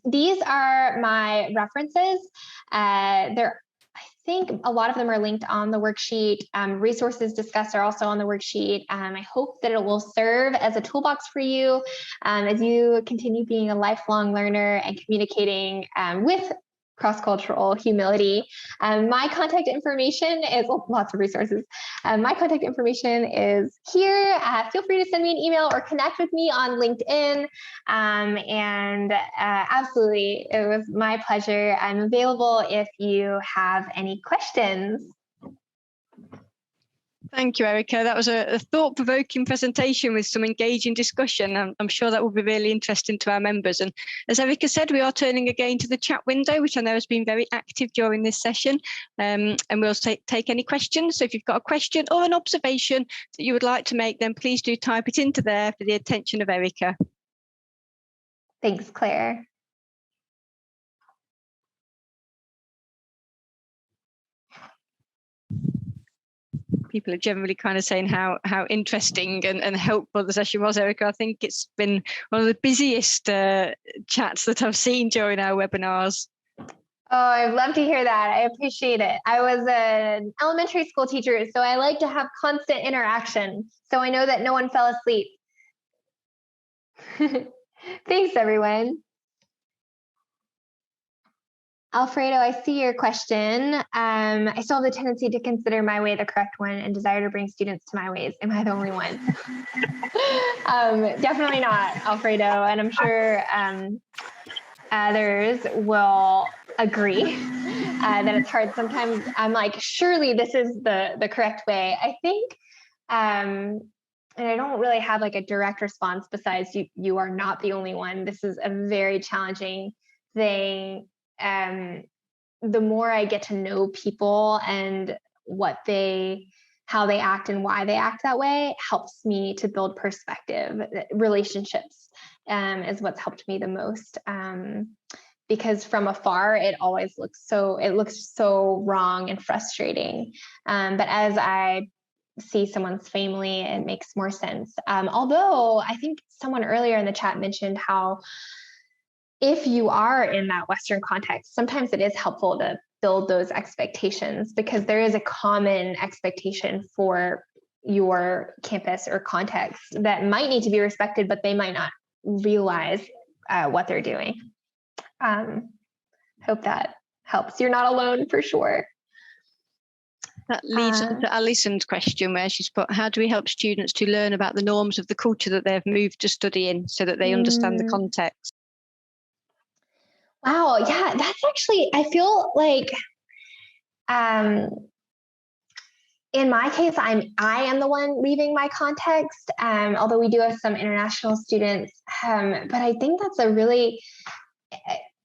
These are my references. I think a lot of them are linked on the worksheet. Resources discussed are also on the worksheet. I hope that it will serve as a toolbox for you as you continue being a lifelong learner and communicating with cross-cultural humility. My contact information is, lots of resources. My contact information is here. Feel free to send me an email or connect with me on LinkedIn. And absolutely, it was my pleasure. I'm available if you have any questions. Thank you, Erica. That was a thought-provoking presentation with some engaging discussion. I'm sure that will be really interesting to our members. And as Erica said, we are turning again to the chat window, which I know has been very active during this session. And we'll take any questions. So if you've got a question or an observation that you would like to make, then please do type it into there for the attention of Erica. Thanks, Claire. People are generally kind of saying how interesting and helpful the session was, Erica. I think it's been one of the busiest chats that I've seen during our webinars. Oh, I'd love to hear that. I appreciate it. I was an elementary school teacher, so I like to have constant interaction. So I know that no one fell asleep. Thanks, everyone. Alfredo, I see your question. I still have the tendency to consider my way the correct one and desire to bring students to my ways. Am I the only one? Definitely not, Alfredo. And I'm sure others will agree that it's hard. Sometimes I'm like, surely this is the correct way. I think, and I don't really have like a direct response besides you are not the only one. This is a very challenging thing. The more I get to know people and how they act and why they act that way helps me to build perspective. Relationships is what's helped me the most. because from afar, it looks so wrong and frustrating. But as I see someone's family, it makes more sense. Although I think someone earlier in the chat mentioned how if you are in that Western context, sometimes it is helpful to build those expectations, because there is a common expectation for your campus or context that might need to be respected, but they might not realize what they're doing. Hope that helps. You're not alone, for sure. That leads on to Alison's question, where she's put, how do we help students to learn about the norms of the culture that they've moved to study in so that they understand the context? Wow. Yeah, that's actually, I feel like in my case, I am the one leaving my context, although we do have some international students. But I think that's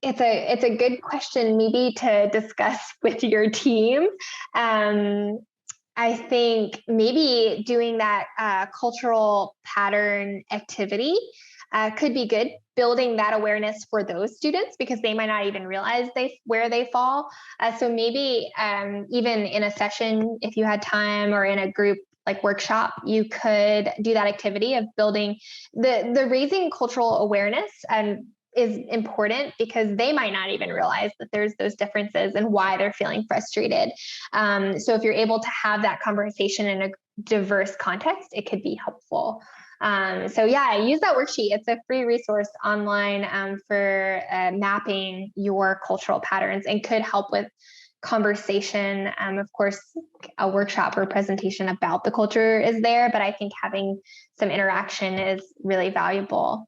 it's a good question maybe to discuss with your team. I think maybe doing that cultural pattern activity could be good, building that awareness for those students, because they might not even realize where they fall. So maybe even in a session, if you had time, or in a group like workshop, you could do that activity of building the raising cultural awareness is important, because they might not even realize that there's those differences and why they're feeling frustrated. So if you're able to have that conversation in a diverse context, it could be helpful. So yeah, use that worksheet. It's a free resource online for mapping your cultural patterns, and could help with conversation. Of course, a workshop or presentation about the culture is there, but I think having some interaction is really valuable.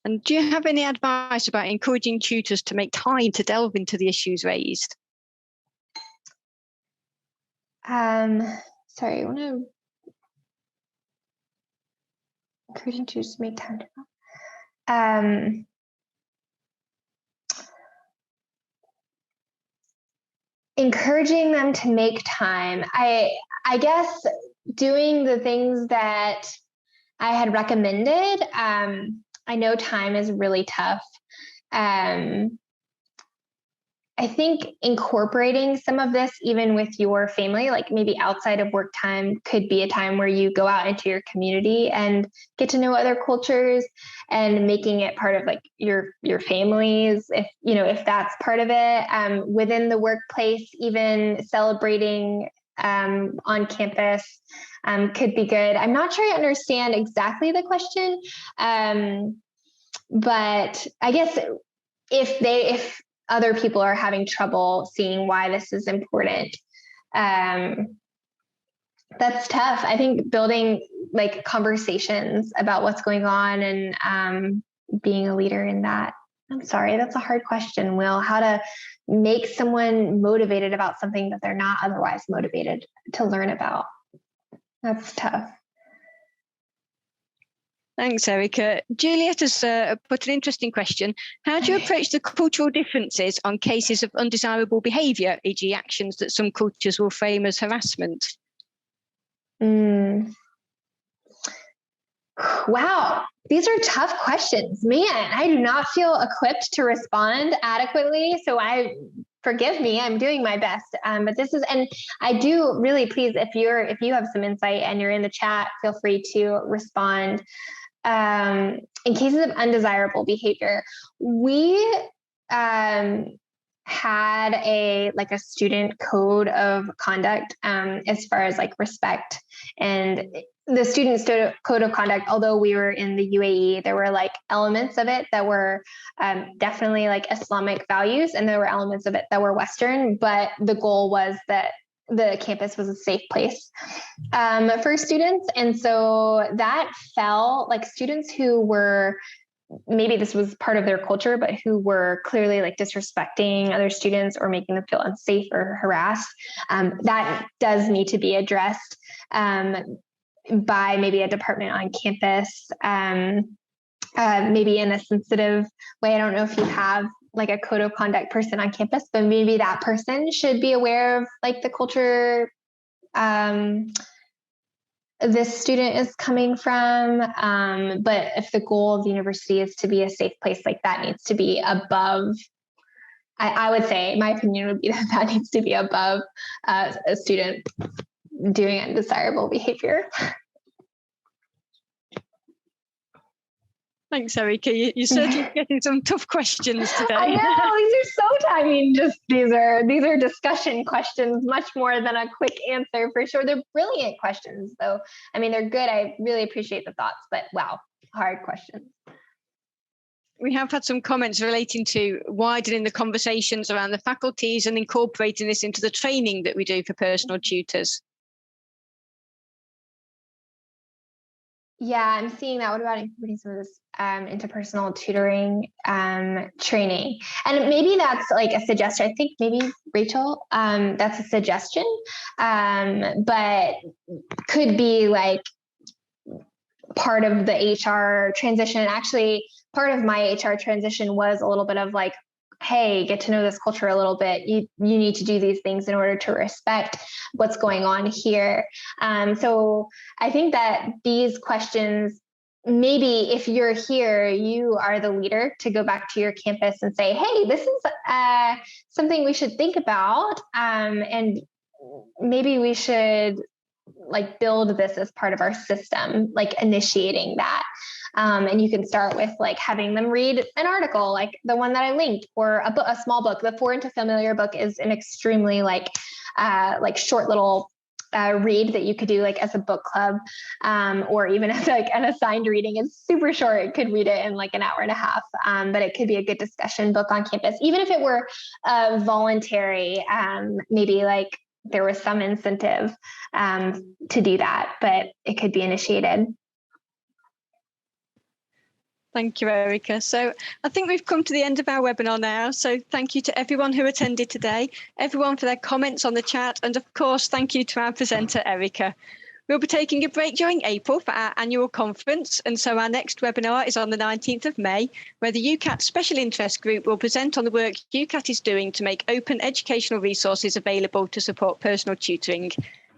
And do you have any advice about encouraging tutors to make time to delve into the issues raised? Sorry, I want to encouraging tutors to make time to encouraging them to make time. I guess doing the things that I had recommended. I know time is really tough. I think incorporating some of this, even with your family, like maybe outside of work time, could be a time where you go out into your community and get to know other cultures, and making it part of like your families, if that's part of it. Within the workplace, even celebrating on campus could be good. I'm not sure I understand exactly the question, but I guess if other people are having trouble seeing why this is important, that's tough. I think building like conversations about what's going on, and being a leader in that. I'm sorry, that's a hard question, Will. How to make someone motivated about something that they're not otherwise motivated to learn about. That's tough. Thanks, Erica. Juliet has put an interesting question. How do you approach the cultural differences on cases of undesirable behaviour, e.g. actions that some cultures will frame as harassment? Wow, these are tough questions. Man, I do not feel equipped to respond adequately. So forgive me, I'm doing my best. But this is, and I do really, please, if you have some insight and you're in the chat, feel free to respond. In cases of undesirable behavior, we had a student code of conduct as far as like respect, and the student code of conduct, although we were in the UAE, there were like elements of it that were definitely like Islamic values, and there were elements of it that were Western, but the goal was that the campus was a safe place for students. And so that fell, like students who were, maybe this was part of their culture, but who were clearly like disrespecting other students or making them feel unsafe or harassed, that does need to be addressed by maybe a department on campus, maybe in a sensitive way. I don't know if you have like a code of conduct person on campus, but maybe that person should be aware of like the culture this student is coming from. But if the goal of the university is to be a safe place, like that needs to be above. I would say, my opinion would be that needs to be above a student doing undesirable behavior. Thanks, Erica. You're certainly getting some tough questions today. I know, these are so, I mean, just these are discussion questions, much more than a quick answer for sure. They're brilliant questions, though. I mean, they're good. I really appreciate the thoughts, but wow, hard questions. We have had some comments relating to widening the conversations around the faculties and incorporating this into the training that we do for personal tutors. Yeah, I'm seeing that. What about incorporating some of this interpersonal tutoring training? And maybe that's like a suggestion. I think maybe Rachel, that's a suggestion, but could be like part of the HR transition. Actually, part of my HR transition was a little bit of like, hey, get to know this culture a little bit. You need to do these things in order to respect what's going on here. So I think that these questions, maybe if you're here, you are the leader to go back to your campus and say, hey, this is something we should think about. And maybe we should like build this as part of our system, like initiating that. And you can start with like having them read an article, like the one that I linked, or a small book. The Foreign to Familiar book is an extremely like short little read that you could do like as a book club, or even as like an assigned reading. It's super short. You could read it in like an hour and a half, but it could be a good discussion book on campus, even if it were voluntary. Maybe like there was some incentive to do that, but it could be initiated. Thank you, Erica. So I think we've come to the end of our webinar now. So thank you to everyone who attended today, everyone for their comments on the chat, and of course, thank you to our presenter, Erica. We'll be taking a break during April for our annual conference, and so our next webinar is on the 19th of May, where the UCAT Special Interest Group will present on the work UCAT is doing to make open educational resources available to support personal tutoring.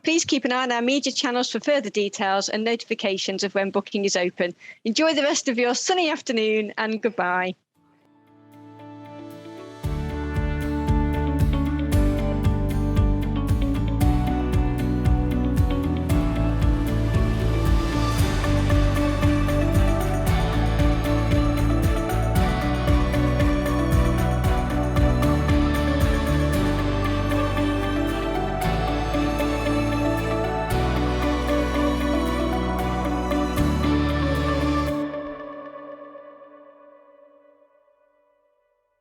Please keep an eye on our media channels for further details and notifications of when booking is open. Enjoy the rest of your sunny afternoon, and goodbye.